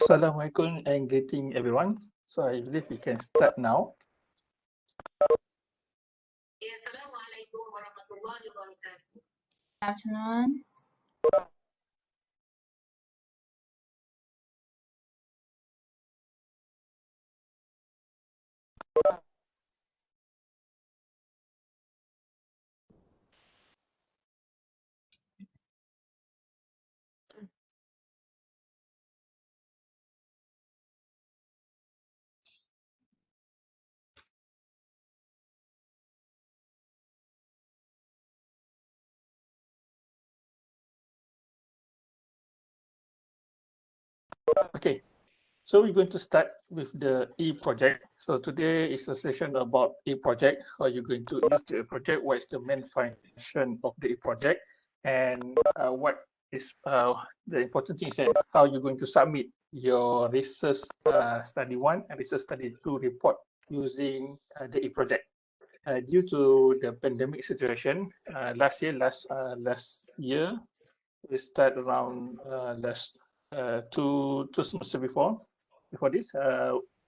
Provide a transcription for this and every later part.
Assalamualaikum and greeting everyone. So I believe we can start now. Assalamualaikum warahmatullahi wabarakatuh. Good afternoon. Okay, so we're going to start with the eProject. So today is a session about eProject, how you're going to use the eProject, what is the main function of the eProject, and what is the important thing is that how you're going to submit your research study 1 and research study 2 report using the eProject. Due to the pandemic situation, last year, we start around two semesters before this,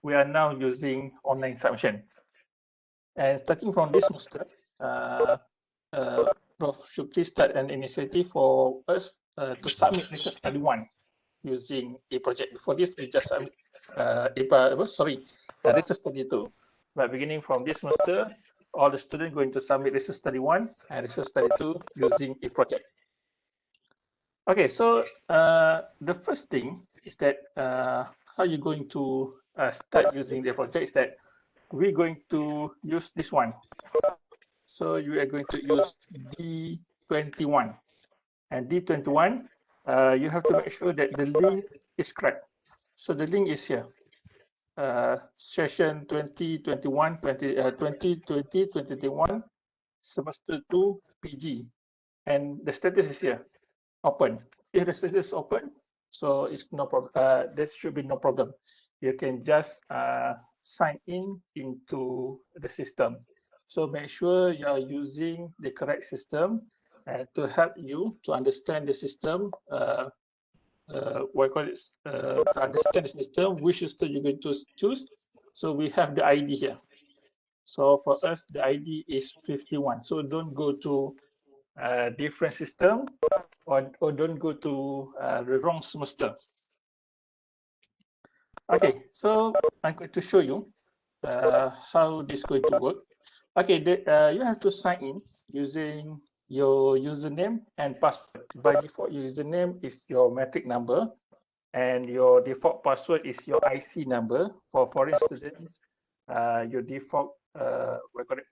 we are now using online submission. And starting from this semester, Prof. Shukri start an initiative for us to submit research study 1 using eProject. Before this, we just submit research study 2. But beginning from this semester, all the students going to submit research study 1 and research study 2 using eProject. Okay, so the first thing is that how you're going to start using the project is that we're going to use this one. So you are going to use D21. And D21, you have to make sure that the link is correct. So the link is here. Session 2021, 2020, 2021, semester 2 PG. And the status is here, open. If the status is open, so it's no problem. There should be no problem. You can just sign in into the system. So make sure you are using the correct system to help you to understand the system. To understand the system, which system you're going to choose. So we have the ID here. So for us, the ID is 51. So don't go to a different system or don't go to the wrong semester. Okay, so I'm going to show you how this is going to work. Okay, you have to sign in using your username and password. By default, your username is your matric number and your default password is your IC number. For foreign students, your default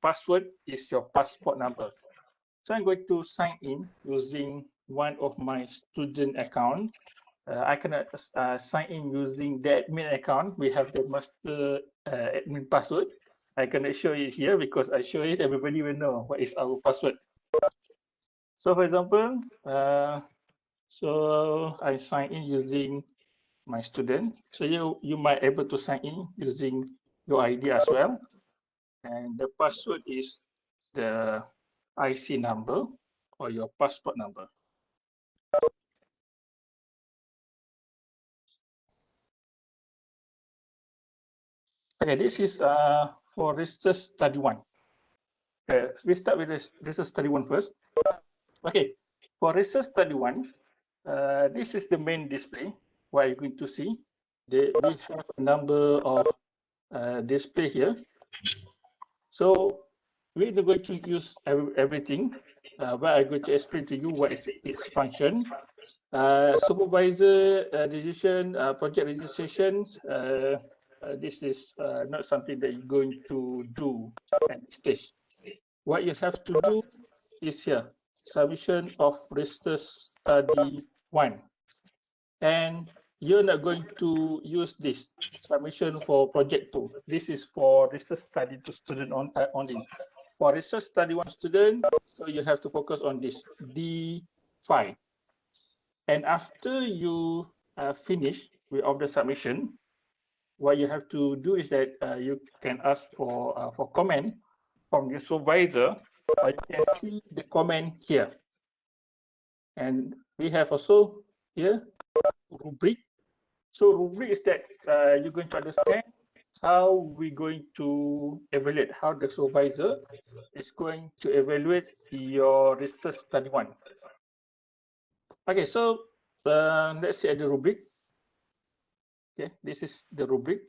password is your passport number. So I'm going to sign in using one of my student account. I can sign in using the admin account. We have the master admin password. I cannot show it here because I show it, everybody will know what is our password. So for example, so I sign in using my student. So you might able to sign in using your ID as well. And the password is the IC number or your passport number. Okay, this is for research study 1. We start with research study 1 first. Okay, for research study 1, this is the main display. What you're going to see, we have a number of display here. So we're going to use everything, but I'm going to explain to you what is its function. Supervisor decision, project registrations, this is not something that you're going to do at this stage. What you have to do is here, submission of research study 1. And you're not going to use this submission for project 2. This is for research study 2 student only. For research study 1 student, so you have to focus on this D5. And after you finish with all the submission, what you have to do is that you can ask for comment from your supervisor, or you can see the comment here. And we have also here rubric. So rubric is that you're going to understand how we're going to evaluate, how the supervisor is going to evaluate your research study one. Okay, so let's see at the rubric. Okay, this is the rubric.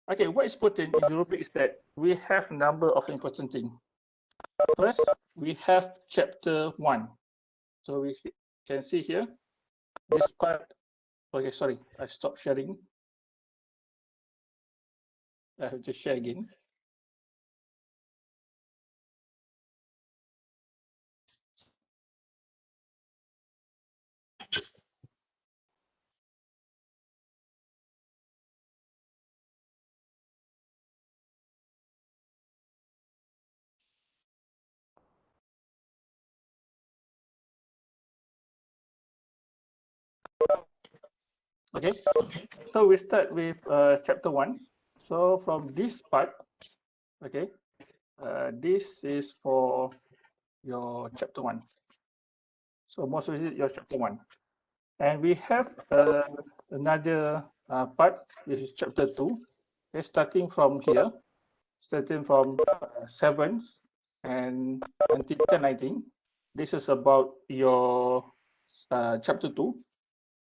Okay, what is important in the rubric is that we have a number of important things. First, we have chapter 1. So we can see here, this part. Okay, sorry, I stopped sharing. I have to share again. Okay, so we start with chapter 1. So from this part, okay, this is for your chapter 1. So most of it, your chapter 1. And we have another part, which is chapter 2. Okay, starting from here, starting from 7 and until 10, I think. This is about your chapter 2.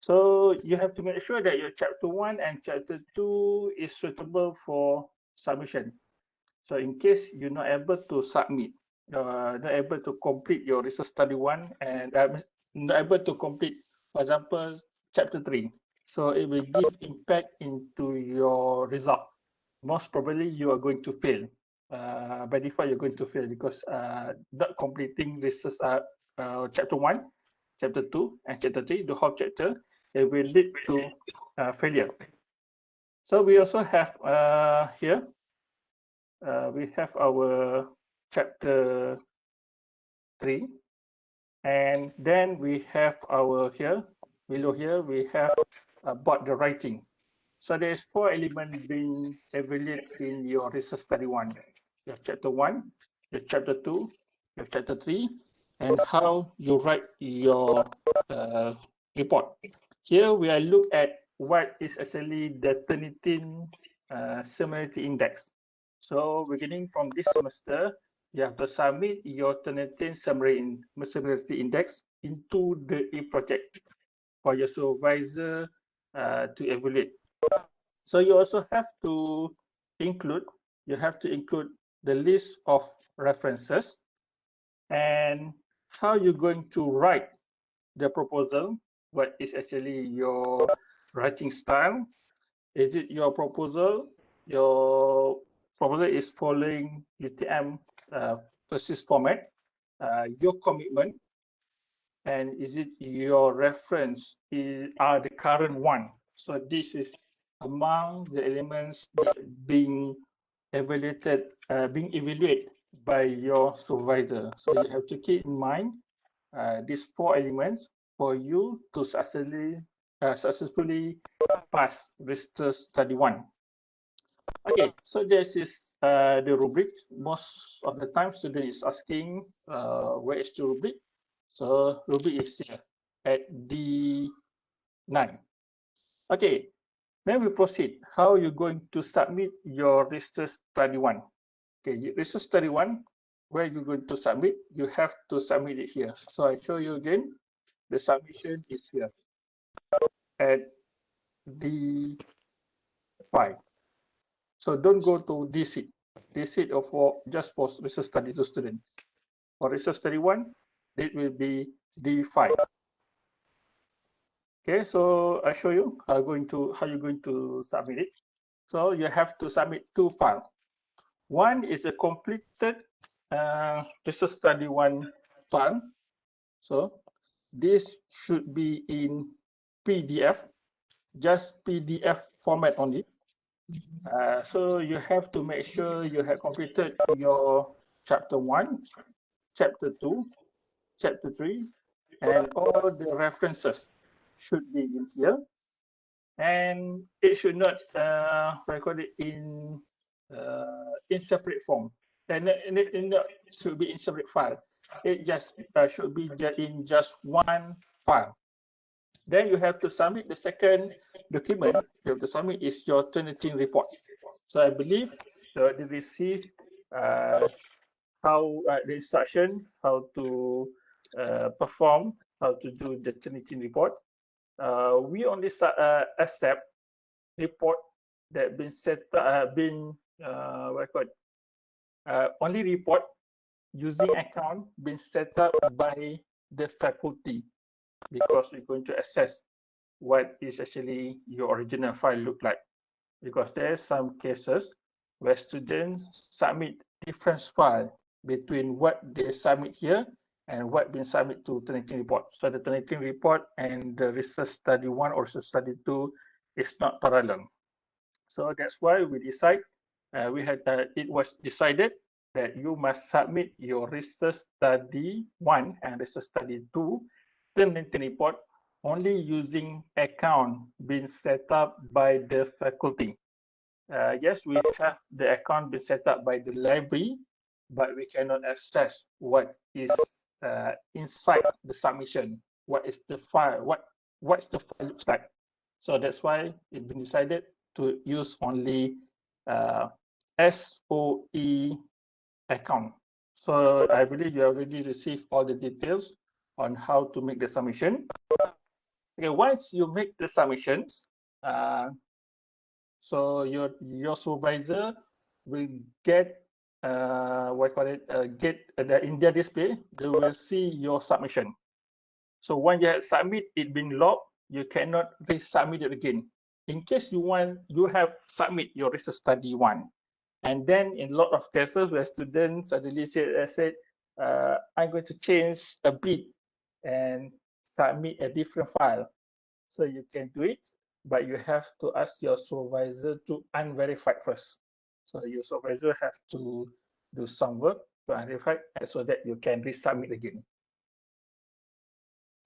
So you have to make sure that your chapter 1 and chapter 2 is suitable for submission. So in case you're not able to submit, not able to complete your research study 1 and not able to complete, for example, chapter 3. So it will give impact into your result. Most probably you are going to fail. By default, you're going to fail because not completing research chapter 1, chapter 2, and chapter 3, the whole chapter, it will lead to failure. So we also have here, we have our chapter 3, and then we have our here, below here, we have about the writing. So there's 4 elements being evaluated in your research study 1. You have chapter 1, you have chapter 2, you have chapter 3, and how you write your report. Here we are look at what is actually the Turnitin similarity index. So beginning from this semester, you have to submit your Turnitin similarity index into the eProject for your supervisor to evaluate. So you also have to include, the list of references and how you're going to write the proposal. What is actually your writing style? Is it your proposal? Your proposal is following UTM persist format, your commitment, and is it your reference are the current one? So this is among the elements being evaluated, being evaluated by your supervisor. So you have to keep in mind these 4 elements for you to successfully pass research study 1. Okay, so this is the rubric. Most of the time, student is asking where is the rubric. So rubric is here at D9. Okay, then we proceed. How you going to submit your research study 1? Okay, research study 1, where you going to submit? You have to submit it here. So I show you again. The submission is here at D5. So don't go to this seat. This seat of just for research study 2 student. For research study 1, it will be D5. Okay, so I show you how you're going to submit it. So you have to submit 2 files. One is a completed research study 1 file. So this should be in PDF, just PDF format only. So you have to make sure you have completed your chapter 1, chapter 2, chapter 3, and all the references should be in here. And it should not record it in separate form. And it should be in separate file. It just should be in just one file. Then you have to submit the second document. You have to submit is your turnitin report. So I believe they receive how the instruction, how to perform, how to do the turnitin report. We only accept report that been set what I call it, only report using account been set up by the faculty, because we're going to assess what is actually your original file look like. Because there are some cases where students submit different file between what they submit here and what been submit to Turnitin report. So the Turnitin report and the research study 1 or research study 2 is not parallel. So that's why we decide it was decided that you must submit your research study 1 and research study 2 Turnitin report only using account being set up by the faculty. Yes, we have the account been set up by the library, but we cannot access what is inside the submission. What is the file? What's the file looks like? So that's why it's been decided to use only SOE account. So I believe you already received all the details on how to make the submission. Okay, once you make the submissions, so your supervisor will get get in their display. They will see your submission. So when you submit it been logged, you cannot resubmit it again. In case you have submit your research study 1, and then in a lot of cases where students suddenly said, I'm going to change a bit and submit a different file. So you can do it, but you have to ask your supervisor to unverify first. So your supervisor have to do some work to unverify so that you can resubmit again.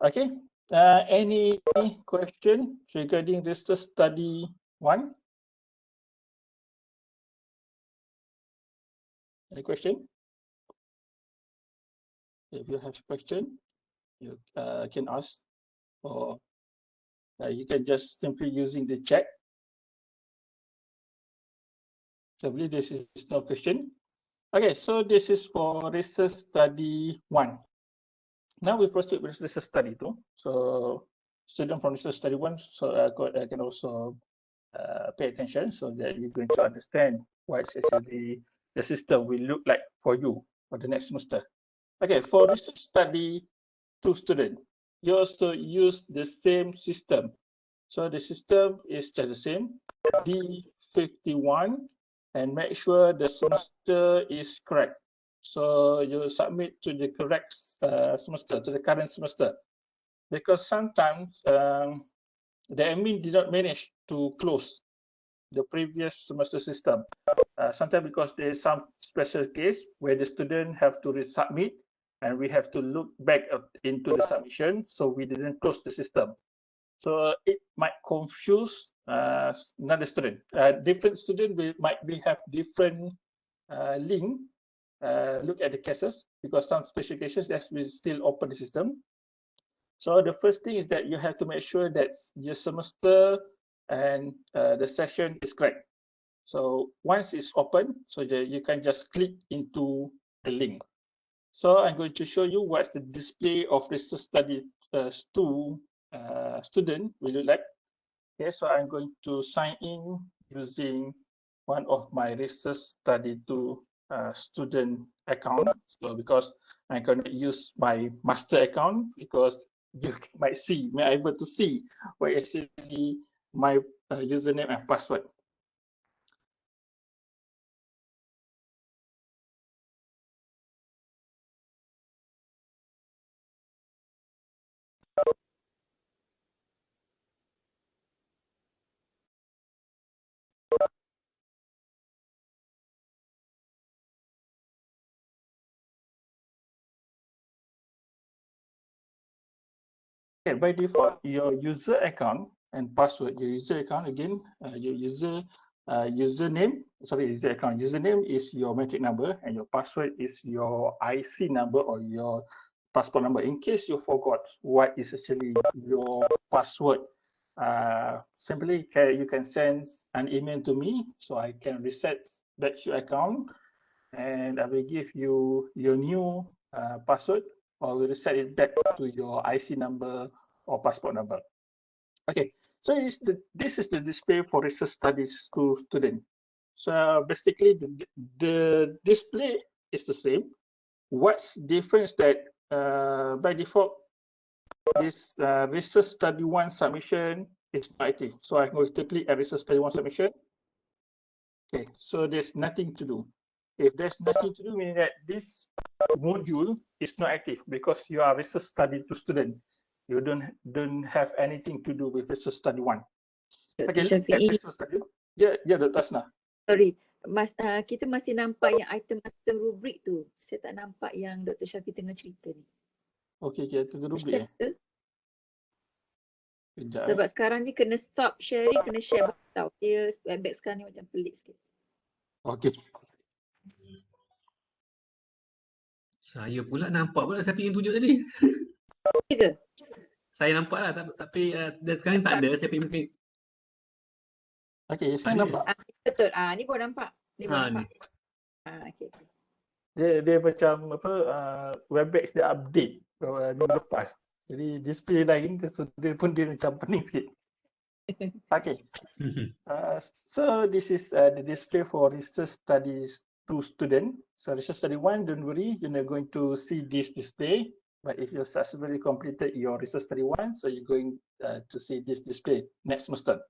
Okay. Any question regarding research study 1? Any question? If you have a question, you can ask, or you can just simply using the chat. So I believe this is no question. Okay, so this is for research study 1. Now we proceed with research study 2. So student from research study 1 can also pay attention so that you're going to understand what actually the system will look like for you for the next semester. Okay, for research study 2 student, you also use the same system. So the system is just the same, D51, and make sure the semester is correct. So you submit to the correct semester, to the current semester. Because sometimes the admin did not manage to close the previous semester system. Sometimes because there is some special case where the student have to resubmit and we have to look back into the submission, so we didn't close the system. So it might confuse another student. Different student might have different link. Look at the cases, because some special cases that we still open the system. So the first thing is that you have to make sure that your semester and the session is correct. So once it's open, so that you can just click into the link. So I'm going to show you what's the display of research study 2 student will look like. Okay, so I'm going to sign in using one of my research study 2 student account. So because I'm going to use my master account, because you might able to see what actually my username and password. Okay, by default, your user account and password, your user account again, your username, sorry, user account, username is your metric number and your password is your IC number or your passport number. In case you forgot what is actually your password, simply you can send an email to me so I can reset back your account, and I will give you your new password, or will reset it back to your IC number or passport number. Okay, so this is the display for research studies school student. So basically, the display is the same. What's difference that by default this research study one submission is not active. So I'm going to click a research study one submission. Okay, so there's nothing to do. If there's nothing to do, meaning that this module is not active because you are research study two student. You don't have anything to do with research study one. Dr. Okay, look at Syafiee, research study. Yeah, Dr. Asna. sorry. Kita masih nampak yang item-item rubrik tu. Saya tak nampak yang Dr. Syafiee tengah cerita ni. Okay, kita rubrik Share ke? Kejap, Sebab sekarang ni kena stop sharing, kena share tau. Dia webback sekarang ni macam pelik sikit. Okay. Saya pula nampak pula siapa yang tunjuk tadi. Ya ke? Saya nampak lah tapi sekarang tak ada. Siapa yang mungkin Okay, saya Ada. nampak. Betul. Ni baru nampak. Ni baru Ha, nampak. Okay. Dia macam apa, Webex dia update minggu lepas. Jadi display lain, so dia pun dia macam pening sikit. Okay. So this is the display for research studies to student. So research study one, don't worry, you're not going to see this display. But if you successfully completed your research study one, so you're going to see this display next semester.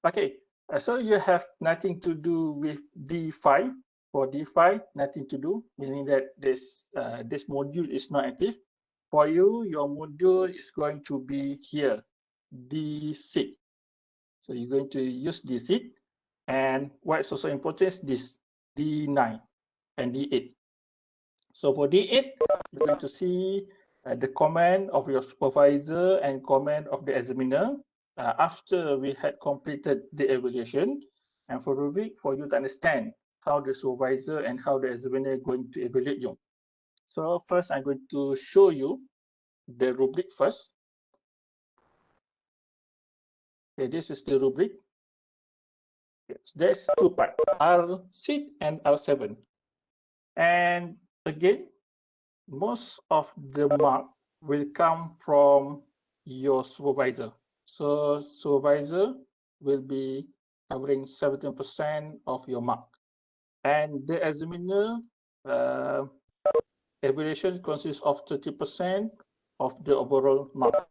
Okay, so you have nothing to do with D5. For D5, nothing to do, meaning that this module is not active. For you, your module is going to be here, D6. So you're going to use D6. And what's also important is this, D9 and D8. So for D8, you're going to see the comment of your supervisor and comment of the examiner after we had completed the evaluation. And for rubric, for you to understand how the supervisor and how the examiner are going to evaluate you. So first, I'm going to show you the rubric first. Okay, this is the rubric. Yes, there's two parts, R6 and R7. And again, most of the mark will come from your supervisor. So supervisor will be covering 17% of your mark. And the examiner evaluation consists of 30% of the overall mark.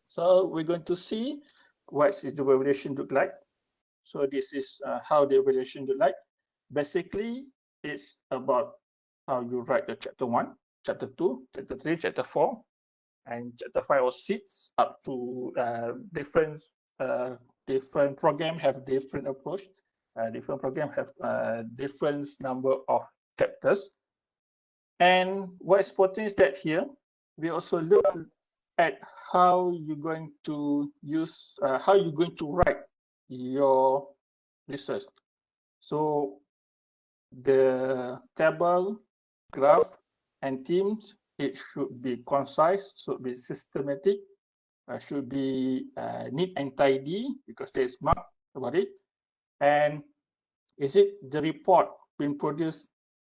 So we're going to see what is the evaluation look like. So this is how the evaluation look like. Basically, it's about how you write the chapter 1, chapter 2, chapter 3, chapter 4, and chapter 5 or 6 up to different program have different approach. Different program have different number of chapters. And what's important is that here, we also look at how you're going to use, how you're going to write your research. So the table, graph, and themes, it should be concise, should be systematic, should be neat and tidy because there's mark about it. And is it the report being produced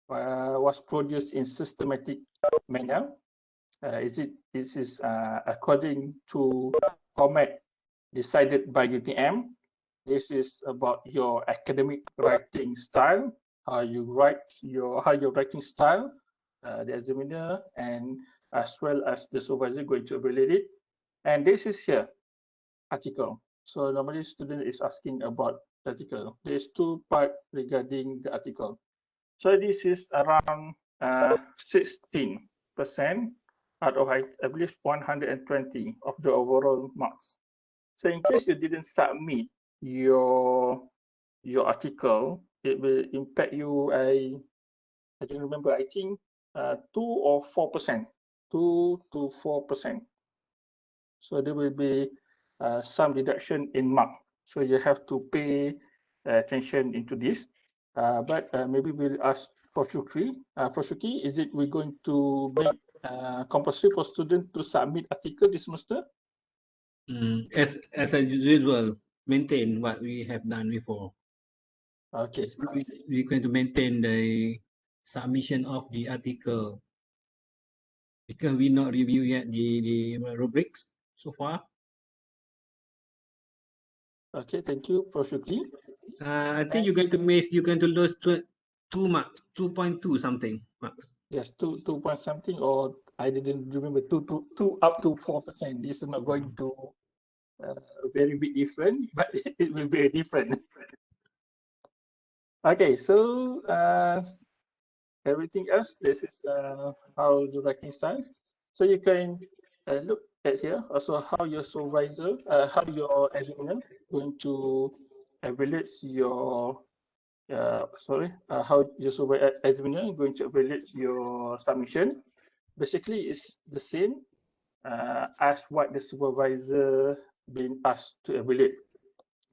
was produced in systematic manner? Is it according to format decided by UTM? This is about your academic writing style, how your writing style, the examiner, and as well as the supervisor going to evaluate it. And this is here, article. So normally student is asking about the article. There's two parts regarding the article. So this is around 16% out of, I believe, 120 of the overall marks. So in case you didn't submit your article, it will impact you I don't remember, I think 2 or 4%, 2 to 4%. So there will be some deduction in mark. So you have to pay attention into this. But maybe we'll ask for Shukri. For Shukri, is it we're going to make compulsory for students to submit article this semester? As usual, maintain what we have done before. Okay. We're going to maintain the submission of the article because we not review yet the rubrics so far. Okay, thank you, Prof. Shukri. I think you're going to lose 2 marks, 2.2 something marks. Yes, two point something, or I didn't remember, two up to 4%. This is not going to very big different, but it will be different. Okay, so everything else, this is how the writing style. So you can look at here also how your supervisor, how your examiner going to evaluate your how your examiner going to evaluate your submission. Basically, it's the same as what the supervisor been asked to evaluate.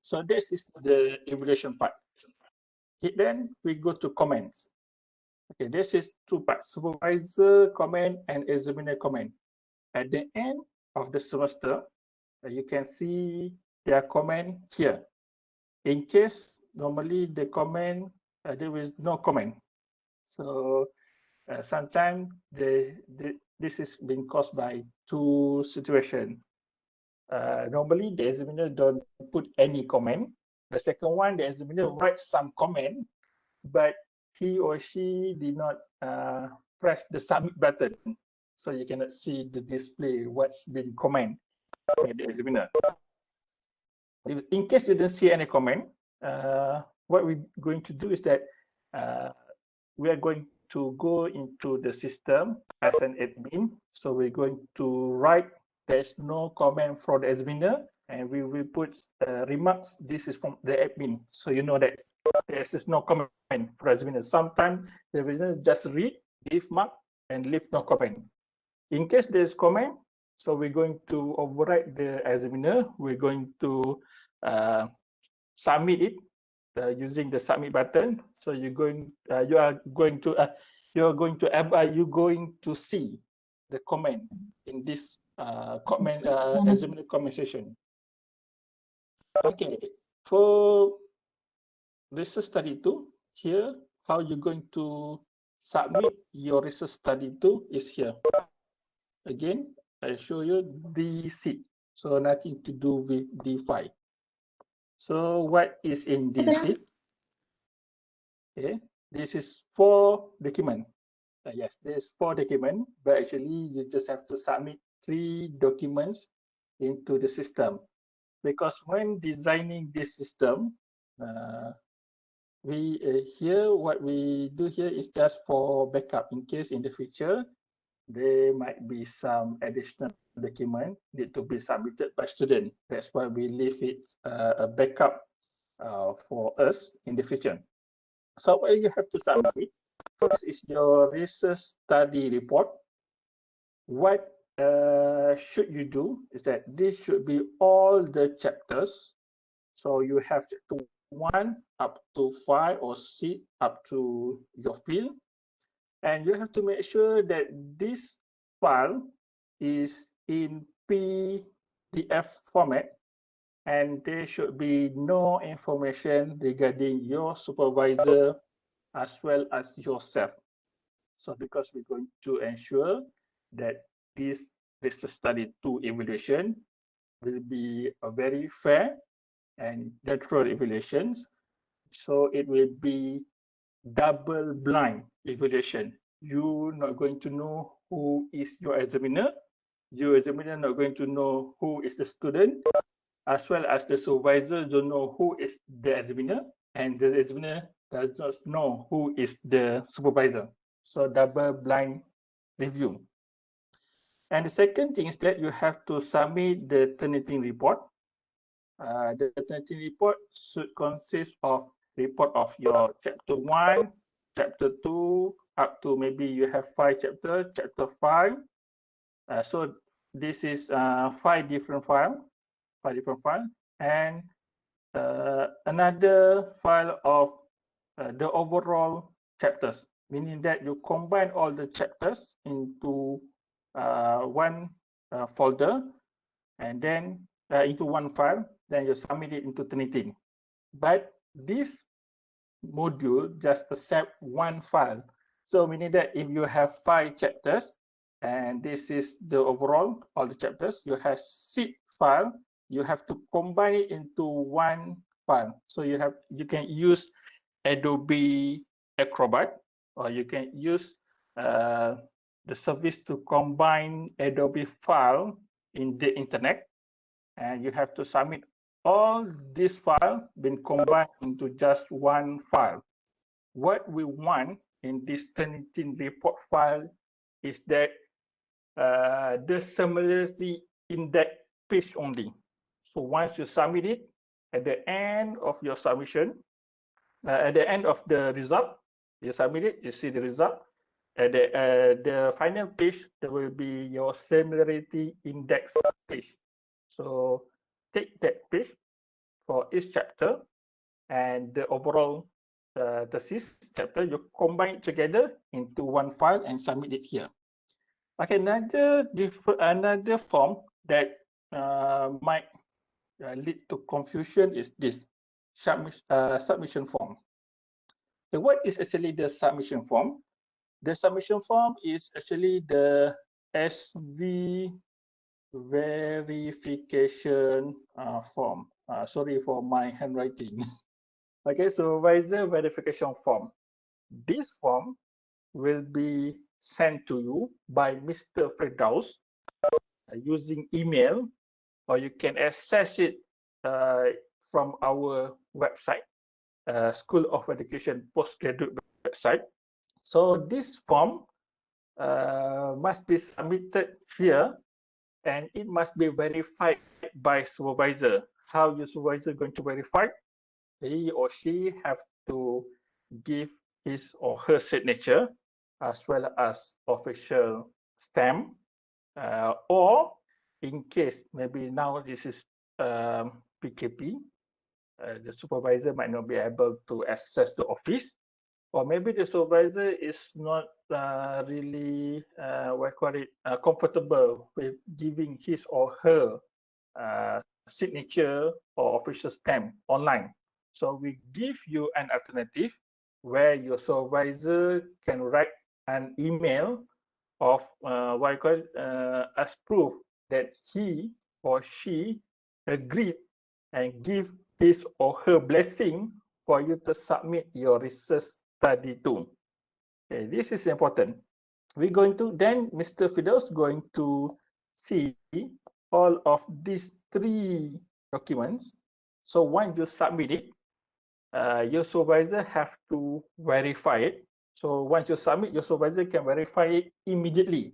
So this is the evaluation part. Okay, then we go to comments. Okay, this is two parts: supervisor comment and examiner comment. At the end of the semester, you can see their comment here. In case normally the comment there is no comment, so sometimes this is being caused by two situations. Normally the examiner don't put any comment. The second one, the examiner writes some comment, but he or she did not press the submit button, so you cannot see the display what's been comment by the examiner. In case you didn't see any comment, what we're going to do is that we are going to go into the system as an admin. So we're going to write there's no comment from the examiner, and we will put remarks. This is from the admin, so you know that there's no comment for the examiner. Sometimes the examiner just read, give mark, and leave no comment. In case there's comment, so we're going to override the examiner. We're going to submit it using the submit button. So you're going to see the comment in this comment examiner comment session. Okay, for research study 2, here how you're going to submit your research study 2 is here. Again, I show you the seat, so nothing to do with the file. So what is in this seat? Okay, this is 4 documents. Yes, there's 4 documents, but actually you just have to submit 3 documents into the system, because when designing this system, what we do here is just for backup in case in the future there might be some additional document need to be submitted by student. That's why we leave it a backup for us in the future. So what you have to submit first is your research study report. What should you do is that this should be all the chapters. So you have chapter 1 up to 5 or 6 up to your field. And you have to make sure that this file is in PDF format, and there should be no information regarding your supervisor as well as yourself. So because we're going to ensure that this research study 2 evaluation will be a very fair and neutral evaluations, so it will be double blind evaluation. You're not going to know who is your examiner. Your examiner not going to know who is the student, as well as the supervisor don't know who is the examiner, and the examiner does not know who is the supervisor. So double blind review. And the second thing is that you have to submit the Turnitin report. The Turnitin report should consist of report of your chapter 1, chapter 2, up to maybe you have 5 chapters, chapter 5. So this is 5 different files, and another file of the overall chapters, meaning that you combine all the chapters into one folder, and then into one file, then you submit it into Turnitin. But this module just accept one file. So meaning that if you have 5 chapters, and this is the overall, all the chapters, you have 6 file, you have to combine it into one file. So you can use Adobe Acrobat, or you can use the service to combine Adobe file in the internet, and you have to submit all this file been combined into just one file. What we want in this Turnitin report file is that the similarity index page only. So once you submit it, at the end of your submission, at the end of the result, you submit it, you see the result. At the final page, there will be your similarity index page. So take that page for each chapter, and the overall thesis chapter, you combine it together into one file and submit it here. Okay, another form that might lead to confusion is this submission form. So what is actually the submission form? The submission form is actually the SV verification form. Sorry for my handwriting. Okay, supervisor verification form. This form will be sent to you by Mr. Firdaus using email, or you can access it from our website, School of Education Postgraduate website. So this form must be submitted here, and it must be verified by supervisor. How your supervisor going to verify? He or she have to give his or her signature as well as official stamp, or in case maybe now this is PKP, the supervisor might not be able to access the office, or maybe the supervisor is not really comfortable with giving his or her signature or official stamp online. So we give you an alternative where your supervisor can write an email of as proof that he or she agreed and give his or her blessing for you to submit your research study too. Okay, this is important. We're going to then Mr. Firdaus going to see all of these 3 documents. So once you submit it, your supervisor have to verify it. So once you submit, your supervisor can verify it immediately.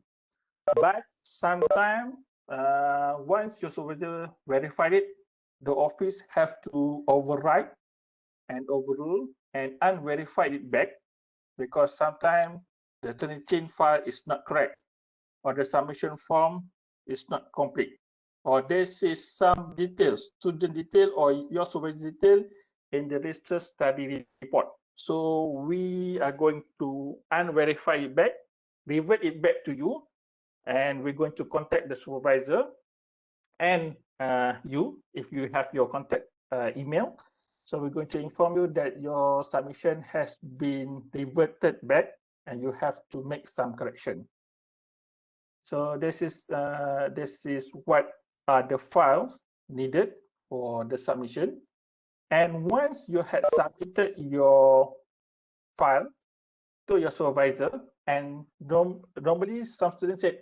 But sometimes, once your supervisor verified it, the office have to override and overrule and unverify it back, because sometimes the Turnitin file is not correct, or the submission form is not complete, or there is some details, student detail or your supervisor detail in the research study report. So we are going to unverify it back, revert it back to you, and we're going to contact the supervisor and you, if you have your contact email. So we're going to inform you that your submission has been reverted back and you have to make some correction. So this is what are the files needed for the submission. And once you had submitted your file to your supervisor, and normally some students said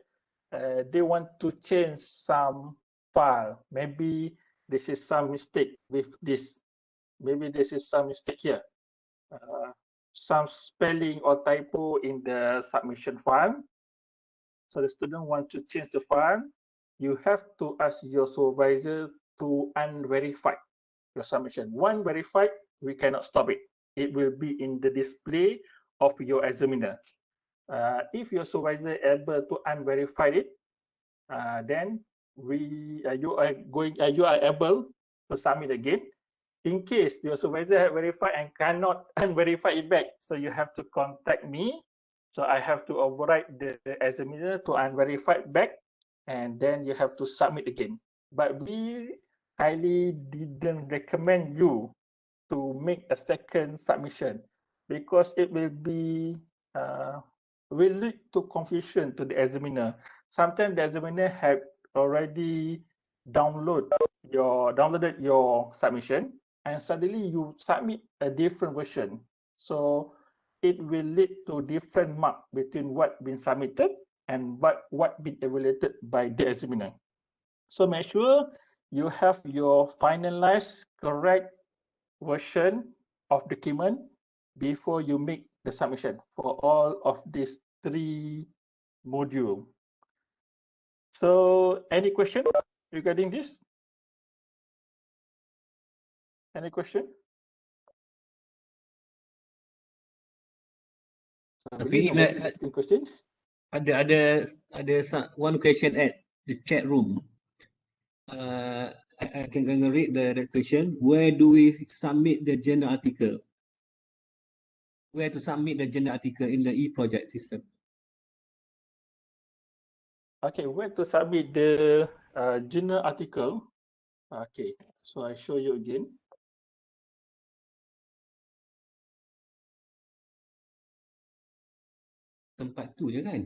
they want to change some file. Maybe this is some mistake with this. Maybe this is some mistake here. Some spelling or typo in the submission file. So the student want to change the file. You have to ask your supervisor to unverify your submission. Once verified, we cannot stop it. It will be in the display of your examiner. If your supervisor able to unverify it, then you are able to submit again. In case your supervisor have verified and cannot unverify it back, so you have to contact me So I have to override the examiner to unverify back, and then you have to submit again. But we highly didn't recommend you to make a second submission because it will lead to confusion to the examiner. Sometimes the examiner have already downloaded your submission, and suddenly you submit a different version. So it will lead to different mark between what been submitted and what been evaluated by the examiner. So make sure you have your finalized correct version of document before you make the submission for all of these 3 modules. So any question regarding this? Any question? So I believe nobody asking questions. Ada one question at the chat room. I can read the question. Where do we submit the journal article? Where to submit the journal article in the eProject system? Okay, where to submit the journal article? Okay, so I show you again. Tempat tu je kan?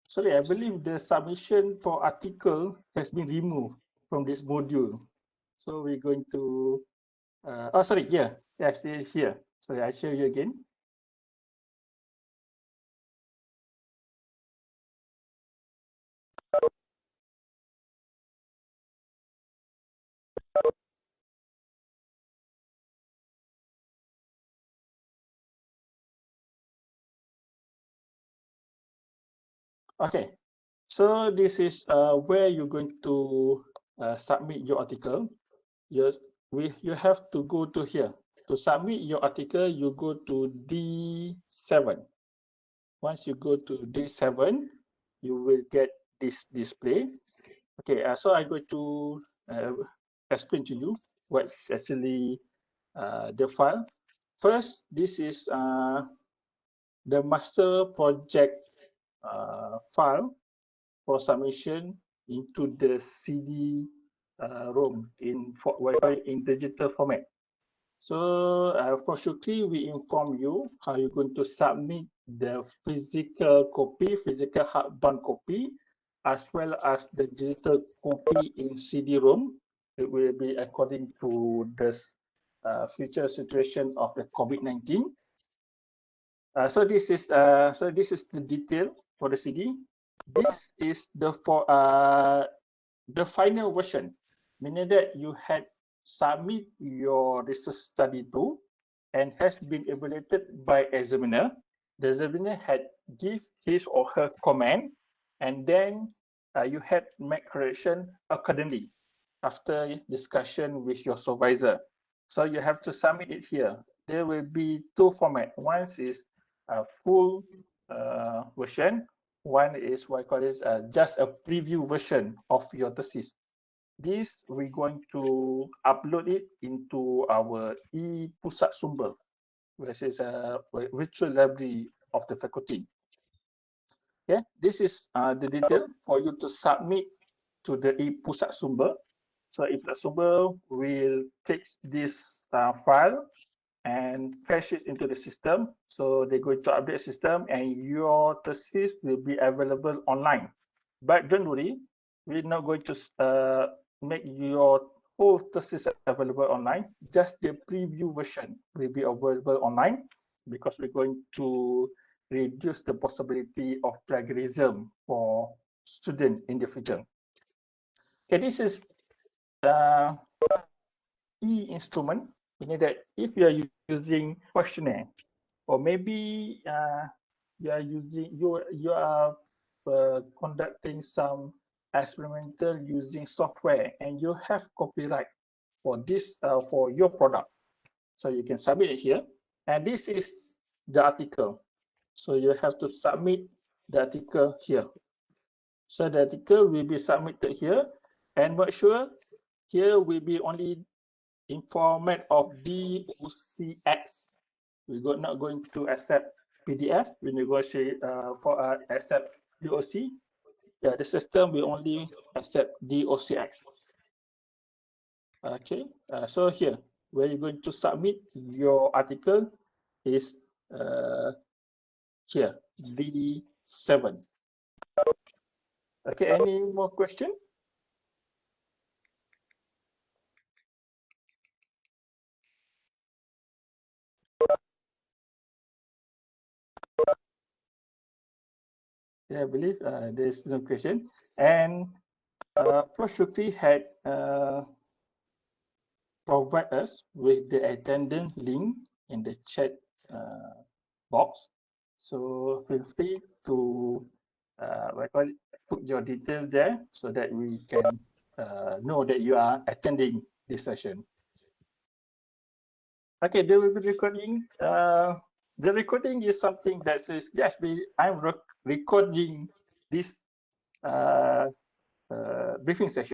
Sorry, I believe the submission for article has been removed from this module. So we're going to, oh, sorry, yeah, yes, it is here. Sorry, I show you again. Okay, so this is where you're going to submit your article. You have to go to here. To submit your article, you go to D7. Once you go to D7, you will get this display. Okay, so I'm going to explain to you what's actually the file. First, this is the master project file for submission into the CD-ROM in digital format. So for Shukri, we inform you how you're going to submit the physical copy, physical hardbound copy, as well as the digital copy in CD-ROM. It will be according to the future situation of the COVID-19. So this is the detail for the CD. This is the final version, meaning that you had submit your research study to and has been evaluated by examiner. The examiner had give his or her comment, and then you had make correction accordingly after discussion with your supervisor. So you have to submit it here. There will be 2 formats. One is a full version. One is what I call this just a preview version of your thesis. This we're going to upload it into our ePusat Sumber, which is a virtual library of the faculty. Okay, this is the detail for you to submit to the ePusat Sumber. So ePusat Sumber will take this file and fetch it into the system. So they're going to update the system and your thesis will be available online. But don't worry, we're not going to make your whole thesis available online. Just the preview version will be available online because we're going to reduce the possibility of plagiarism for students in the future. Okay, this is e-instrument, meaning that if you are using questionnaire, or maybe you are conducting some experimental using software, and you have copyright for this for your product, so you can submit it here. And this is the article, so you have to submit the article here. So the article will be submitted here, and make sure here will be only in format of DOCX. We're not going to accept PDF. We negotiate for accept DOC. Yeah, the system will only accept DOCX. Okay, so here, where you're going to submit your article is here, D7. Okay, any more question? Yeah, I believe there's no question. And Prof. Shukri had provide us with the attendance link in the chat box. So feel free to put your details there so that we can know that you are attending this session. Okay, they will be recording. The recording is something that says, yes, I'm recording this briefing session.